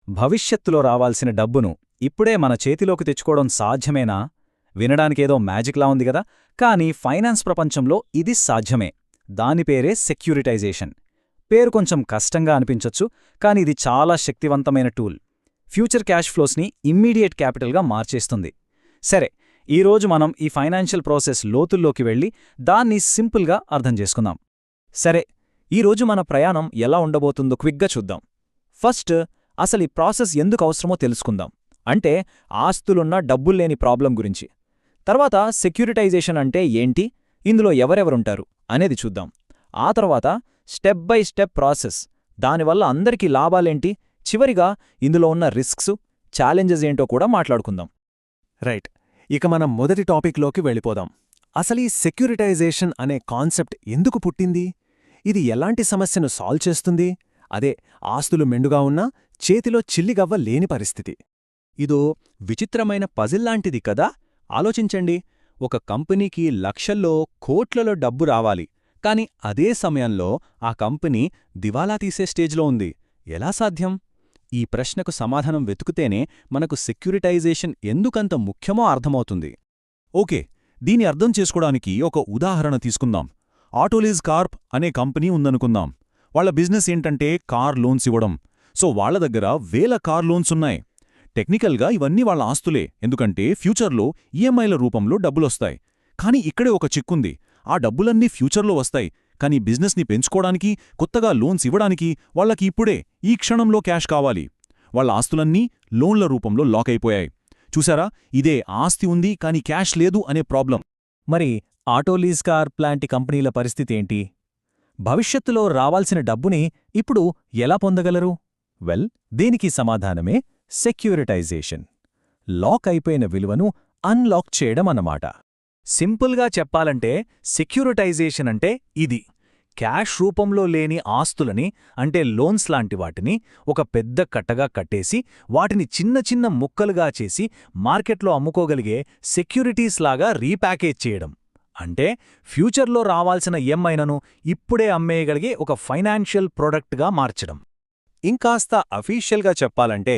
భవిష్యత్తులో రావాల్సిన డబ్బును ఇప్పుడే మన చేతిలోకి తెచ్చుకోవడం సాధ్యమేనా? వినడానికేదో మ్యాజిక్లా ఉంది గదా, కానీ ఫైనాన్స్ ప్రపంచంలో ఇది సాధ్యమే. దాని పేరే సెక్యూరిటైజేషన్. పేరు కొంచెం కష్టంగా అనిపించొచ్చు, కానీ ఇది చాలా శక్తివంతమైన టూల్. ఫ్యూచర్ క్యాష్ ఫ్లోస్ని ఇమ్మీడియట్ క్యాపిటల్గా మార్చేస్తుంది. సరే, ఈరోజు మనం ఈ ఫైనాన్షియల్ ప్రాసెస్ లోతుల్లోకి వెళ్ళి దాన్ని సింపుల్గా అర్థం చేసుకుందాం. సరే, ఈరోజు మన ప్రయాణం ఎలా ఉండబోతుందో క్విక్గా చూద్దాం. ఫస్ట్, అసలు ఈ ప్రాసెస్ ఎందుకు అవసరమో తెలుసుకుందాం. అంటే ఆస్తులున్న డబ్బుల్లేని ప్రాబ్లం గురించి. తర్వాత సెక్యూరిటైజేషన్ అంటే ఏంటి, ఇందులో ఎవరెవరుంటారు అనేది చూద్దాం. ఆ తర్వాత స్టెప్ బై స్టెప్ ప్రాసెస్, దానివల్ల అందరికీ లాభాలేంటి, చివరిగా ఇందులో ఉన్న రిస్క్స్, ఛాలెంజెస్ ఏంటో కూడా మాట్లాడుకుందాం. రైట్, ఇక మనం మొదటి టాపిక్లోకి వెళ్ళిపోదాం. అసలు ఈ సెక్యూరిటైజేషన్ అనే కాన్సెప్ట్ ఎందుకు పుట్టింది? ఇది ఎలాంటి సమస్యను సాల్వ్ చేస్తుంది? అదే, ఆస్తులు మెండుగా ఉన్నా చేతిలో చిల్లిగవ్వ లేని పరిస్థితి. ఇదో విచిత్రమైన పజిల్లాంటిది కదా. ఆలోచించండి, ఒక కంపెనీకి లక్షల్లో కోట్లలో డబ్బు రావాలి, కాని అదే సమయంలో ఆ కంపెనీ దివాలా తీసే స్టేజ్లో ఉంది. ఎలా సాధ్యం? ఈ ప్రశ్నకు సమాధానం వెతుకుతేనే మనకు సెక్యూరిటైజేషన్ ఎందుకంత ముఖ్యమో అర్థమవుతుంది. ఓకే, దీని అర్థం చేసుకోవడానికి ఒక ఉదాహరణ తీసుకుందాం. ఆటోలీజ్ కార్ప్ అనే కంపెనీ ఉందనుకుందాం. వాళ్ల బిజినెస్ ఏంటంటే కార్ లోన్స్ ఇవ్వడం. సో వాళ్ల దగ్గర వేల కార్ లోన్స్ ఉన్నాయి. టెక్నికల్గా ఇవన్నీ వాళ్ళ ఆస్తులే, ఎందుకంటే ఫ్యూచర్లో ఈఎంఐల రూపంలో డబ్బులొస్తాయి. కానీ ఇక్కడే ఒక చిక్కుంది. ఆ డబ్బులన్నీ ఫ్యూచర్లో వస్తాయి, కానీ బిజినెస్ని పెంచుకోవడానికి, కొత్తగా లోన్స్ ఇవ్వడానికి వాళ్లకి ఇప్పుడే ఈ క్షణంలో క్యాష్ కావాలి. వాళ్ల ఆస్తులన్నీ లోన్ల రూపంలో లాక్ అయిపోయాయి. చూసారా, ఇదే ఆస్తి ఉంది కానీ క్యాష్ లేదు అనే ప్రాబ్లం. మరి ఆటోలీజ్ కార్ప్ లాంటి కంపెనీల పరిస్థితి ఏంటి? భవిష్యత్తులో రావాల్సిన డబ్బుని ఇప్పుడు ఎలా పొందగలరు? వెల్, దీనికి సమాధానమే సెక్యూరిటైజేషన్. లాక్ అయిపోయిన విలువను అన్లాక్ చేయడం అన్నమాట. సింపుల్గా చెప్పాలంటే సెక్యూరిటైజేషన్ అంటే ఇది. క్యాష్ రూపంలో లేని ఆస్తులని, అంటే లోన్స్ లాంటి వాటిని ఒక పెద్ద కట్టగా కట్టేసి వాటిని చిన్న చిన్న ముక్కలుగా చేసి మార్కెట్లో అమ్ముకోగలిగే సెక్యూరిటీస్ లాగా రీప్యాకేజ్ చేయడం. అంటే ఫ్యూచర్లో రావాల్సిన ఈఎంఐలను ఇప్పుడే అమ్మేయగలిగే ఒక ఫైనాన్షియల్ ప్రొడక్ట్గా మార్చడం. ఇంకాస్త అఫీషియల్గా చెప్పాలంటే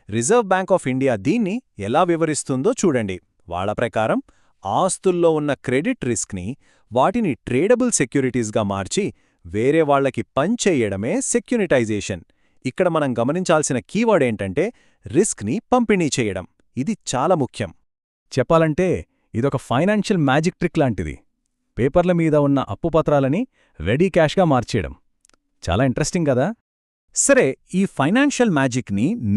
రిజర్వ్ బ్యాంక్ ఆఫ్ ఇండియా దీన్ని ఎలా వివరిస్తుందో చూడండి. వాళ్ల ప్రకారం ఆస్తుల్లో ఉన్న క్రెడిట్ రిస్క్ని వాటిని ట్రేడబుల్ సెక్యూరిటీస్గా మార్చి వేరే వాళ్లకి పంచేయడమే సెక్యూరిటైజేషన్. ఇక్కడ మనం గమనించాల్సిన కీవర్డ్ ఏంటంటే రిస్క్ని పంపిణీ చేయడం. ఇది చాలా ముఖ్యం. చెప్పాలంటే ఇదొక ఫైనాన్షియల్ మ్యాజిక్ ట్రిక్ లాంటిది. పేపర్ల మీద ఉన్న అప్పుపత్రాలని రెడీ క్యాష్గా మార్చేయడం. చాలా ఇంట్రెస్టింగ్ కదా. సరే, ఈ ఫైనాన్షియల్ మ్యాజిక్ని